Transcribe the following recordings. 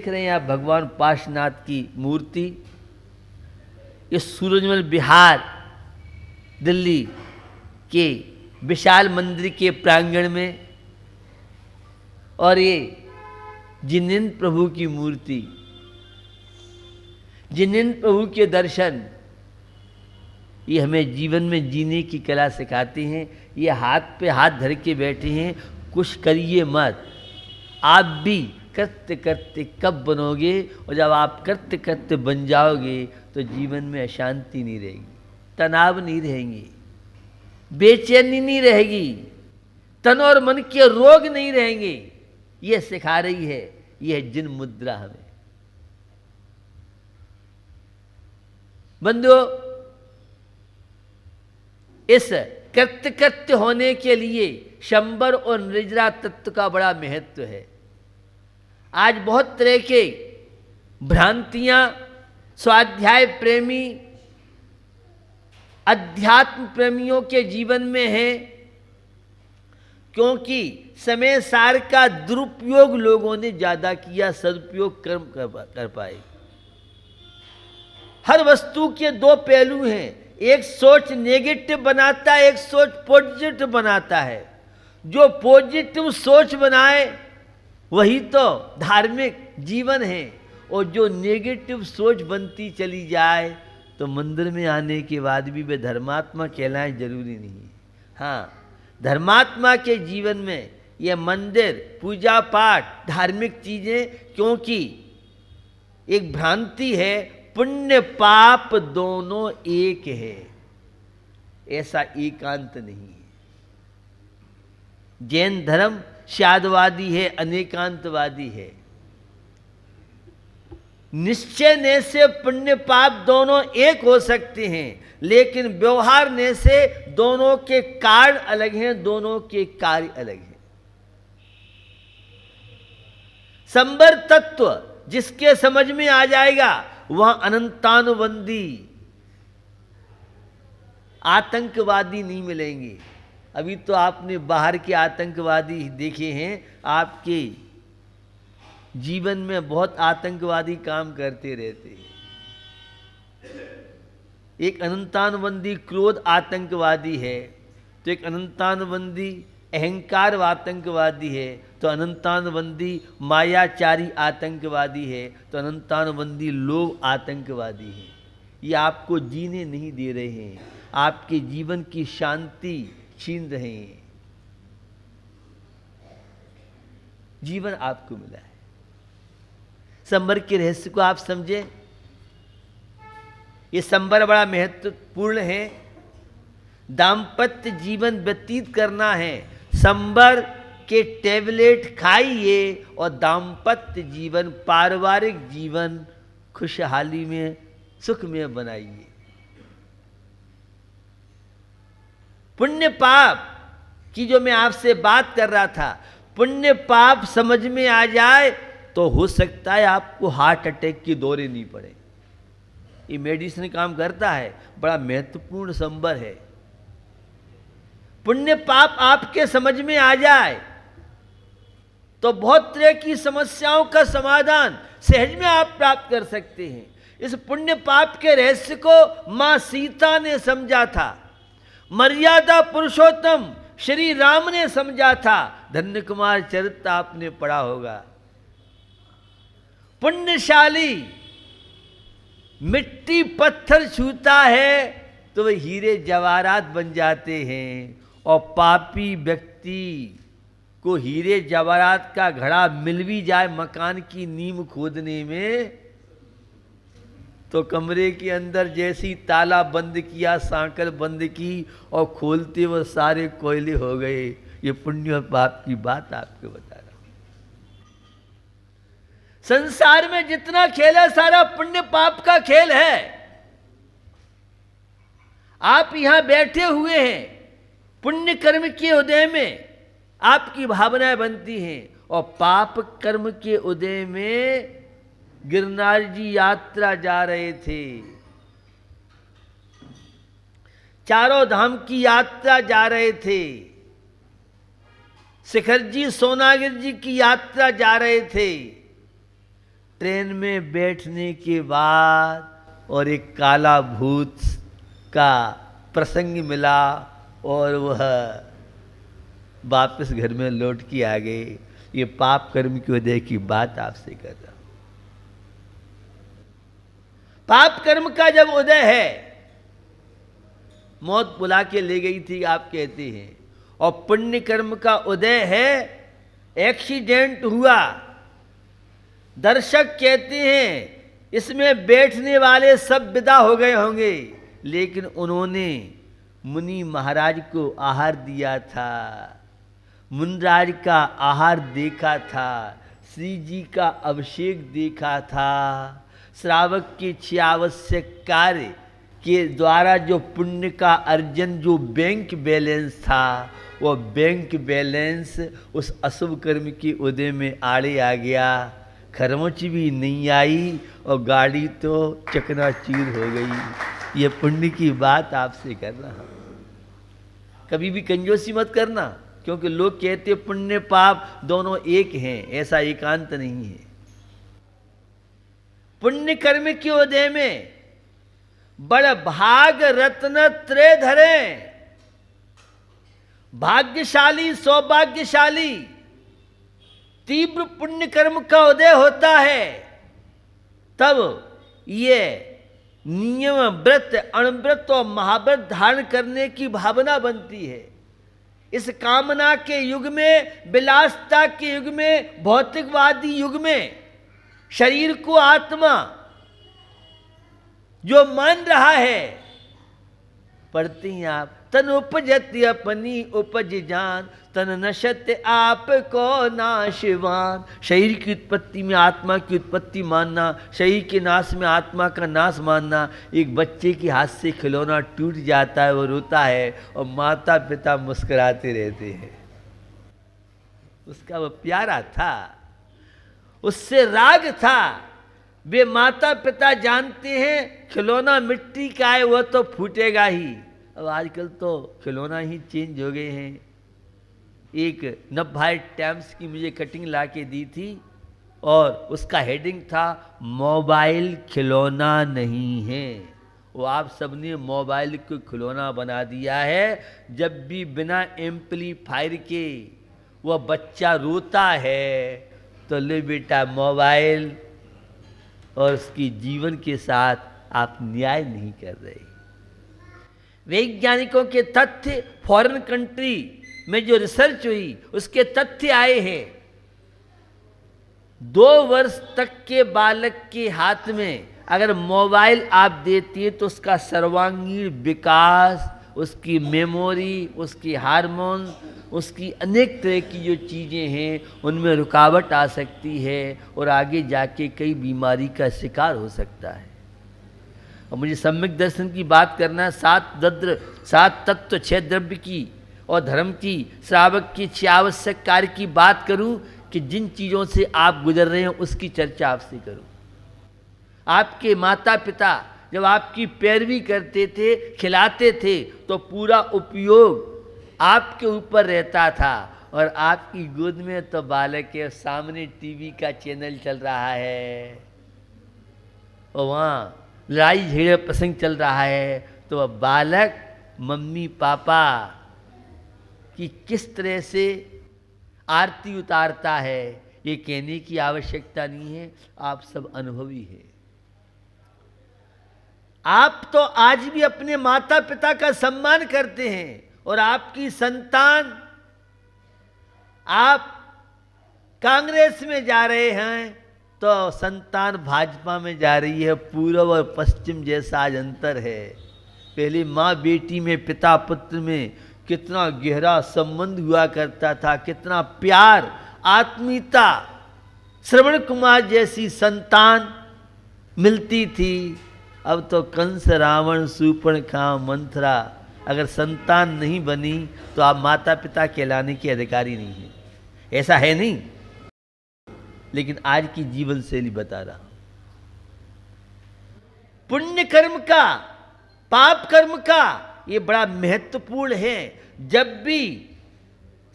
देख रहे हैं आप भगवान पार्श्वनाथ की मूर्ति, ये सूरजमल विहार दिल्ली के विशाल मंदिर के प्रांगण में, और ये जिनेन्द्र प्रभु की मूर्ति, जिनेन्द्र प्रभु के दर्शन ये हमें जीवन में जीने की कला सिखाते हैं। ये हाथ पे हाथ धर के बैठे हैं, कुछ करिए मत, आप भी करते करते कब बनोगे, और जब आप करते करते बन जाओगे तो जीवन में अशांति नहीं रहेगी, तनाव नहीं रहेंगे, बेचैनी नहीं रहेगी, तन और मन के रोग नहीं रहेंगे। यह सिखा रही है यह जिन मुद्रा हमें। बंधुओं, इस कृत्य कृत्य होने के लिए शंबर और निर्जरा तत्व का बड़ा महत्व है। आज बहुत तरह के भ्रांतियां स्वाध्याय प्रेमी, अध्यात्म प्रेमियों के जीवन में है, क्योंकि समय सार का दुरुपयोग लोगों ने ज्यादा किया, सदुपयोग कर पाए। हर वस्तु के दो पहलू हैं, एक सोच नेगेटिव बनाता है, एक सोच पॉजिटिव बनाता है। जो पॉजिटिव सोच बनाए वही तो धार्मिक जीवन है, और जो नेगेटिव सोच बनती चली जाए तो मंदिर में आने के बाद भी वे धर्मात्मा कहलाए जरूरी नहीं है। हाँ, धर्मात्मा के जीवन में यह मंदिर, पूजा पाठ, धार्मिक चीजें, क्योंकि एक भ्रांति है पुण्य पाप दोनों एक है, ऐसा एकांत नहीं है। जैन धर्म शादवादी है, अनेकांतवादी है। निश्चय ने से पुण्य पाप दोनों एक हो सकते हैं, लेकिन व्यवहार ने से दोनों के कारण अलग हैं, दोनों के कार्य अलग हैं। संबर तत्व जिसके समझ में आ जाएगा वह अनंतानुबंधी आतंकवादी नहीं मिलेंगे। अभी तो आपने बाहर के आतंकवादी देखे हैं, आपके जीवन में बहुत आतंकवादी काम करते रहते हैं। एक अनंतानुबंधी क्रोध आतंकवादी है, तो एक अनंतानुबंधी अहंकार आतंकवादी है, तो अनंतानुबंधी मायाचारी आतंकवादी है, तो अनंतानुबंधी लोभ आतंकवादी है। ये आपको जीने नहीं दे रहे हैं, आपके जीवन की शांति छीन रहे हैं। जीवन आपको मिला है, संबर के रहस्य को आप समझें। ये संबर बड़ा महत्वपूर्ण है। दाम्पत्य जीवन व्यतीत करना है, संबर के टैबलेट खाइए और दाम्पत्य जीवन, पारिवारिक जीवन खुशहाली में, सुख में बनाइए। पुण्य पाप की जो मैं आपसे बात कर रहा था, पुण्य पाप समझ में आ जाए तो हो सकता है आपको हार्ट अटैक की दौरे नहीं पड़े। ये मेडिसिन काम करता है, बड़ा महत्वपूर्ण संबर है। पुण्य पाप आपके समझ में आ जाए तो बहुत तरह की समस्याओं का समाधान सहज में आप प्राप्त कर सकते हैं। इस पुण्य पाप के रहस्य को मां सीता ने समझा था, मर्यादा पुरुषोत्तम श्री राम ने समझा था। धन्य कुमार चरित्र आपने पढ़ा होगा। पुण्यशाली मिट्टी पत्थर छूता है तो वे हीरे जवाहरात बन जाते हैं, और पापी व्यक्ति को हीरे जवाहरात का घड़ा मिल भी जाए मकान की नींव खोदने में, तो कमरे के अंदर जैसी ताला बंद किया, सांकल बंद की और खोलते वो सारे कोयले हो गए। ये पुण्य और पाप की बात आपको बता रहा हूं। संसार में जितना खेल है सारा पुण्य पाप का खेल है। आप यहां बैठे हुए हैं, पुण्य कर्म के उदय में आपकी भावनाएं बनती हैं, और पाप कर्म के उदय में गिरनार जी यात्रा जा रहे थे, चारों धाम की यात्रा जा रहे थे, शिखर जी सोनागिर जी की यात्रा जा रहे थे, ट्रेन में बैठने के बाद और एक काला भूत का प्रसंग मिला और वह वापस घर में लौट के आ गए। ये पाप कर्म की उदय की बात आपसे कर रहा हूं। पाप कर्म का जब उदय है, मौत बुला के ले गई थी आप कहते हैं, और पुण्य कर्म का उदय है, एक्सीडेंट हुआ। दर्शक कहते हैं इसमें बैठने वाले सब विदा हो गए होंगे, लेकिन उन्होंने मुनि महाराज को आहार दिया था, मुनराज का आहार देखा था, श्री जी का अभिषेक देखा था। श्रावक के 6 आवश्यक कार्य के द्वारा जो पुण्य का अर्जन, जो बैंक बैलेंस था, वो बैंक बैलेंस उस अशुभ कर्म के उदय में आड़े आ गया। खरमोच भी नहीं आई और गाड़ी तो चकनाचूर हो गई। ये पुण्य की बात आपसे कर रहा हूं। कभी भी कंजूसी मत करना, क्योंकि लोग कहते पुण्य पाप दोनों एक हैं, ऐसा एकांत नहीं है। पुण्य कर्म के उदय में बड़ भाग रत्न त्रय धरे, भाग्यशाली सौभाग्यशाली तीव्र पुण्य कर्म का उदय होता है। तब ये नियम व्रत, अणव्रत और महाव्रत धारण करने की भावना बनती है। इस कामना के युग में, विलासता के युग में, भौतिकवादी युग में शरीर को आत्मा जो मान रहा है, पढ़ते हैं आप, तन उपजति अपनी उपज जान, तन नशत आप को नाशवान। शरीर की उत्पत्ति में आत्मा की उत्पत्ति मानना, शरीर के नाश में आत्मा का नाश मानना। एक बच्चे के हाथ से खिलौना टूट जाता है, वो रोता है और माता पिता मुस्कुराते रहते हैं। उसका वो प्यारा था, उससे राग था। वे माता पिता जानते हैं खिलौना मिट्टी का है, वो तो फूटेगा ही। अब आजकल तो खिलौना ही चेंज हो गए हैं। एक नवभारत टाइम्स की मुझे कटिंग ला के दी थी और उसका हेडिंग था मोबाइल खिलौना नहीं है। वो आप सबने मोबाइल को खिलौना बना दिया है। जब भी बिना एम्पलीफायर के वह बच्चा रोता है तो ले बेटा मोबाइल, और उसकी जीवन के साथ आप न्याय नहीं कर रहे। वैज्ञानिकों के तथ्य, फॉरेन कंट्री में जो रिसर्च हुई उसके तथ्य आए हैं। 2 वर्ष तक के बालक के हाथ में अगर मोबाइल आप देती है तो उसका सर्वांगीण विकास, उसकी मेमोरी, उसकी हार्मोन, उसकी अनेक तरह की जो चीज़ें हैं उनमें रुकावट आ सकती है और आगे जाके कई बीमारी का शिकार हो सकता है। और मुझे सम्यक दर्शन की बात करना है, 7 तत्व 6 द्रव्य की और धर्म की, श्रावक की 6 आवश्यक कार्य की बात करूं कि जिन चीज़ों से आप गुजर रहे हैं उसकी चर्चा आपसे करूं। आपके माता पिता जब आपकी पैरवी करते थे, खिलाते थे, तो पूरा उपयोग आपके ऊपर रहता था और आपकी गोद में तो बालक के सामने टीवी का चैनल चल रहा है और वहाँ लड़ाई झगड़े प्रसंग चल रहा है, तो वह बालक मम्मी पापा की किस तरह से आरती उतारता है ये कहने की आवश्यकता नहीं है, आप सब अनुभवी हैं। आप तो आज भी अपने माता पिता का सम्मान करते हैं और आपकी संतान, आप कांग्रेस में जा रहे हैं तो संतान भाजपा में जा रही है। पूर्व और पश्चिम जैसा आज अंतर है। पहले माँ बेटी में, पिता पुत्र में कितना गहरा संबंध हुआ करता था, कितना प्यार, आत्मीयता। श्रवण कुमार जैसी संतान मिलती थी। अब तो कंस, रावण, शूर्पणखा, मंथरा, अगर संतान नहीं बनी तो आप माता पिता कहलाने के अधिकारी नहीं हैं। ऐसा है नहीं, लेकिन आज की जीवन शैली बता रहा हूं। पुण्य कर्म का, पाप कर्म का ये बड़ा महत्वपूर्ण है। जब भी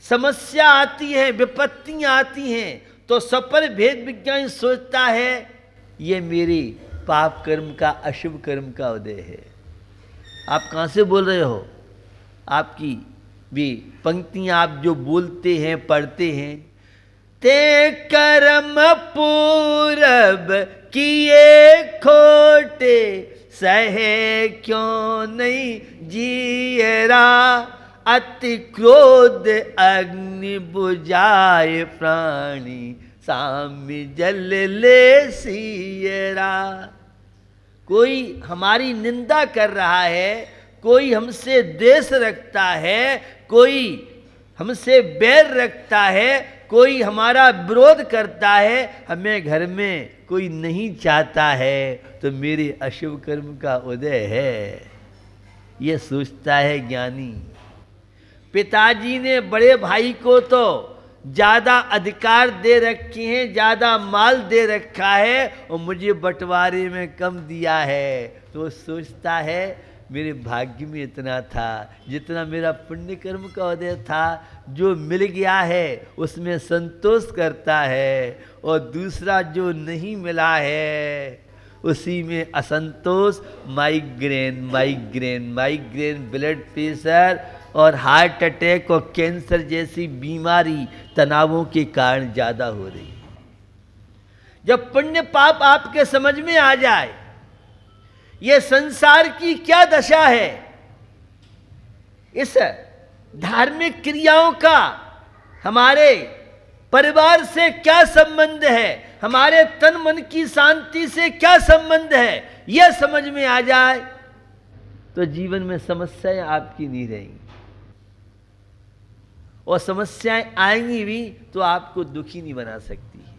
समस्या आती है, विपत्तियां आती हैं, तो सफल भेद विज्ञान सोचता है ये मेरे पाप कर्म का, अशुभ कर्म का उदय है। आप कहाँ से बोल रहे हो? आपकी भी पंक्तियां आप जो बोलते हैं, पढ़ते हैं, ते कर्म पूरब किए खोटे, सहे क्यों नहीं जीरा, अति क्रोध अग्नि बुझाए प्राणी, साम्य जल ले सियरा। कोई हमारी निंदा कर रहा है, कोई हमसे द्वेष रखता है, कोई हमसे बैर रखता है, कोई हमारा विरोध करता है, हमें घर में कोई नहीं चाहता है, तो मेरे अशुभ कर्म का उदय है, ये सोचता है ज्ञानी। पिताजी ने बड़े भाई को तो ज्यादा अधिकार दे रखे हैं, ज्यादा माल दे रखा है, और मुझे बंटवारे में कम दिया है, तो सोचता है मेरे भाग्य में इतना था, जितना मेरा पुण्य कर्म का उदय था, जो मिल गया है उसमें संतोष करता है, और दूसरा जो नहीं मिला है उसी में असंतोष, migraine migraine migraine, blood pressure और हार्ट अटैक और कैंसर जैसी बीमारी तनावों के कारण ज्यादा हो रही है। जब पुण्य पाप आपके समझ में आ जाए ये संसार की क्या दशा है, इस धार्मिक क्रियाओं का हमारे परिवार से क्या संबंध है, हमारे तन मन की शांति से क्या संबंध है, यह समझ में आ जाए तो जीवन में समस्याएं आपकी नहीं रहेंगी, और समस्याएं आएंगी भी तो आपको दुखी नहीं बना सकती है।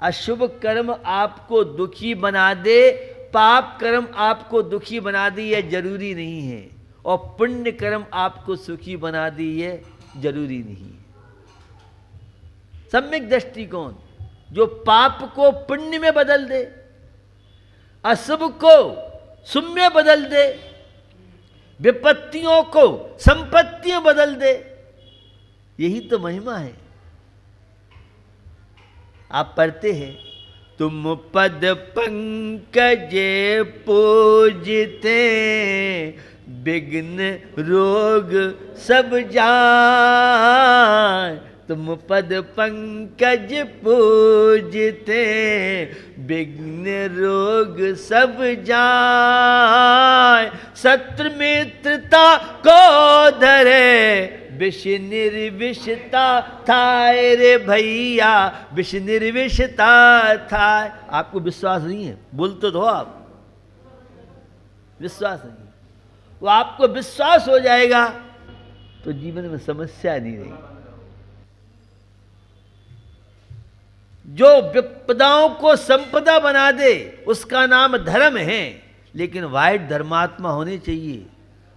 अशुभ कर्म आपको दुखी बना दे, पाप कर्म आपको दुखी बना दे, यह जरूरी नहीं है, और पुण्य कर्म आपको सुखी बना दे, यह जरूरी नहीं है। सम्यक दृष्टिकोण जो पाप को पुण्य में बदल दे, अशुभ को शुभ में बदल दे, विपत्तियों को संपत्तियां बदल दे, यही तो महिमा है। आप पढ़ते हैं, तुम पद पंकज पूजते, विघ्न रोग सब जाए, तुम पद पंकज पूजते, विघ्न रोग सब जाए, शत्रु मित्रता को धरे, विष निर्विषता थाय रे भैया, विष निर्विषता थाय। आपको विश्वास नहीं है, बोलते तो आप, विश्वास नहीं, वो आपको विश्वास हो जाएगा तो जीवन में समस्या नहीं रहेगी। जो विपदाओं को संपदा बना दे उसका नाम धर्म है, लेकिन वाइट धर्मात्मा होने चाहिए।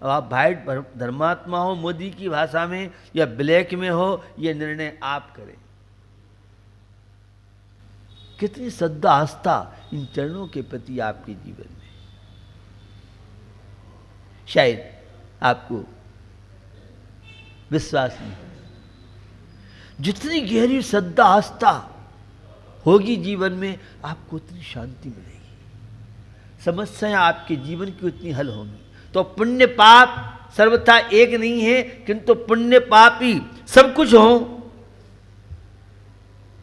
अब आप वाइट धर्मात्मा हो मोदी की भाषा में या ब्लैक में हो, यह निर्णय आप करें। कितनी श्रद्धा आस्था इन चरणों के प्रति आपके जीवन में, शायद आपको विश्वास नहीं। जितनी गहरी श्रद्धा आस्था होगी जीवन में, आपको उतनी शांति मिलेगी, समस्याएं आपके जीवन की उतनी हल होंगी। तो पुण्य पाप सर्वथा एक नहीं है, किंतु पुण्य पाप ही सब कुछ हो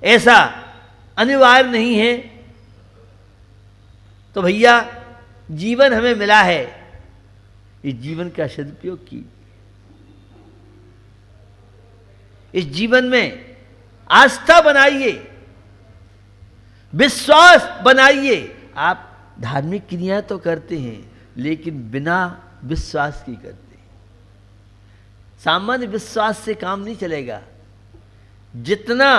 ऐसा अनिवार्य नहीं है। तो भैया जीवन हमें मिला है, इस जीवन का सदुपयोग कीजिए, इस जीवन में आस्था बनाइए, विश्वास बनाइए। आप धार्मिक क्रियाएं तो करते हैं लेकिन बिना विश्वास की करते हैं। सामान्य विश्वास से काम नहीं चलेगा। जितना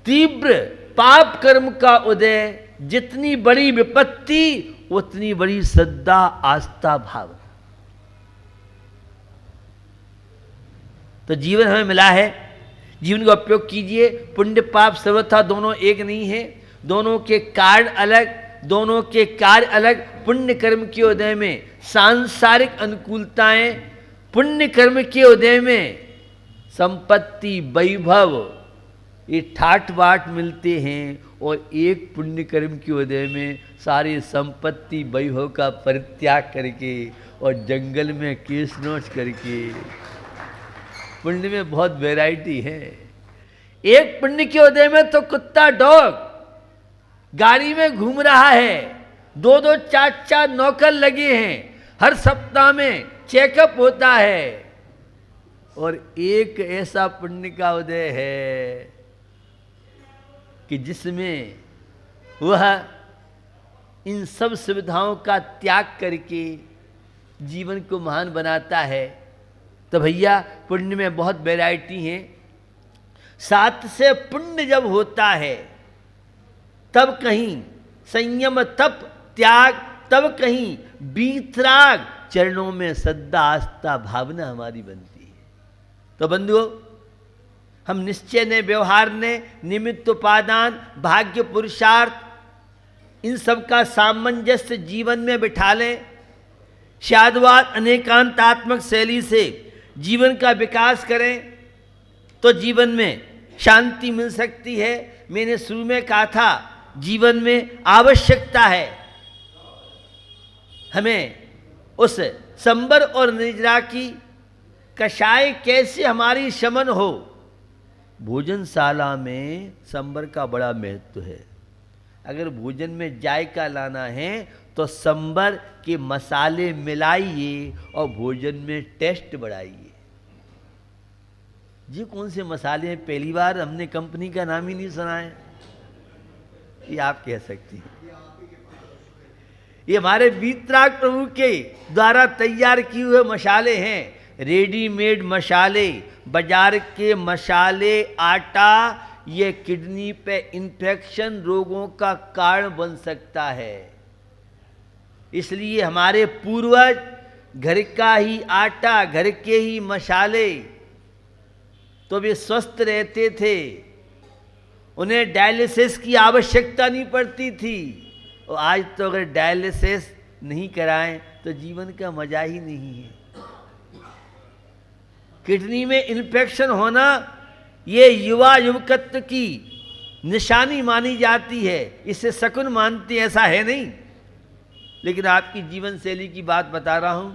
तीव्र पाप कर्म का उदय, जितनी बड़ी विपत्ति, उतनी बड़ी श्रद्धा आस्था भाव। तो जीवन हमें मिला है, जीवन का उपयोग कीजिए। पुण्य पाप सर्वथा दोनों एक नहीं है, दोनों के कार्य अलग, दोनों के कार्य अलग। पुण्य कर्म के उदय में सांसारिक अनुकूलताएं, पुण्य कर्म के उदय में संपत्ति, वैभव, ये ठाट बाट मिलते हैं, और एक पुण्य कर्म के उदय में सारी संपत्ति वैभव का परित्याग करके और जंगल में केस नोच करके। पुण्य में बहुत वैरायटी है। एक पुण्य के उदय में तो कुत्ता डॉग गाड़ी में घूम रहा है, 2-2 4-4 नौकर लगे हैं, हर सप्ताह में चेकअप होता है। और एक ऐसा पुण्य का उदय है कि जिसमें वह इन सब सुविधाओं का त्याग करके जीवन को महान बनाता है। तो भैया पुण्य में बहुत वैरायटी है। सात से पुण्य जब होता है तब कहीं संयम तप त्याग, तब कहीं बीतराग, चरणों में श्रद्धा आस्था भावना हमारी बनती है। तो बंधुओं, हम निश्चय ने, व्यवहार ने, निमित्त उपादान, भाग्य, पुरुषार्थ, इन सब का सामंजस्य जीवन में बिठा लें। शादवाद अनेकांतात्मक शैली से जीवन का विकास करें तो जीवन में शांति मिल सकती है। मैंने शुरू में कहा था, जीवन में आवश्यकता है हमें उस संबर और निर्जरा की कषाय कैसे हमारी शमन हो। भोजनशाला में संबर का बड़ा महत्व है। अगर भोजन में जायका लाना है तो संबर के मसाले मिलाइए और भोजन में टेस्ट बढ़ाइए। ये कौन से मसाले हैं, पहली बार हमने कंपनी का नाम ही नहीं सुना है। ये आप कह सकती हैं, ये हमारे वीतराग प्रभु के द्वारा तैयार किए हुए मसाले हैं। रेडीमेड मसाले, बाजार के मसाले, आटा, ये किडनी पे इन्फेक्शन रोगों का कारण बन सकता है। इसलिए हमारे पूर्वज घर का ही आटा, घर के ही मसाले, तो वे स्वस्थ रहते थे, उन्हें डायलिसिस की आवश्यकता नहीं पड़ती थी। और आज तो अगर डायलिसिस नहीं कराएं तो जीवन का मजा ही नहीं है। किडनी में इन्फेक्शन होना ये युवा युवकत्व की निशानी मानी जाती है, इससे शकुन मानती, ऐसा है नहीं। लेकिन आपकी जीवन शैली की बात बता रहा हूं।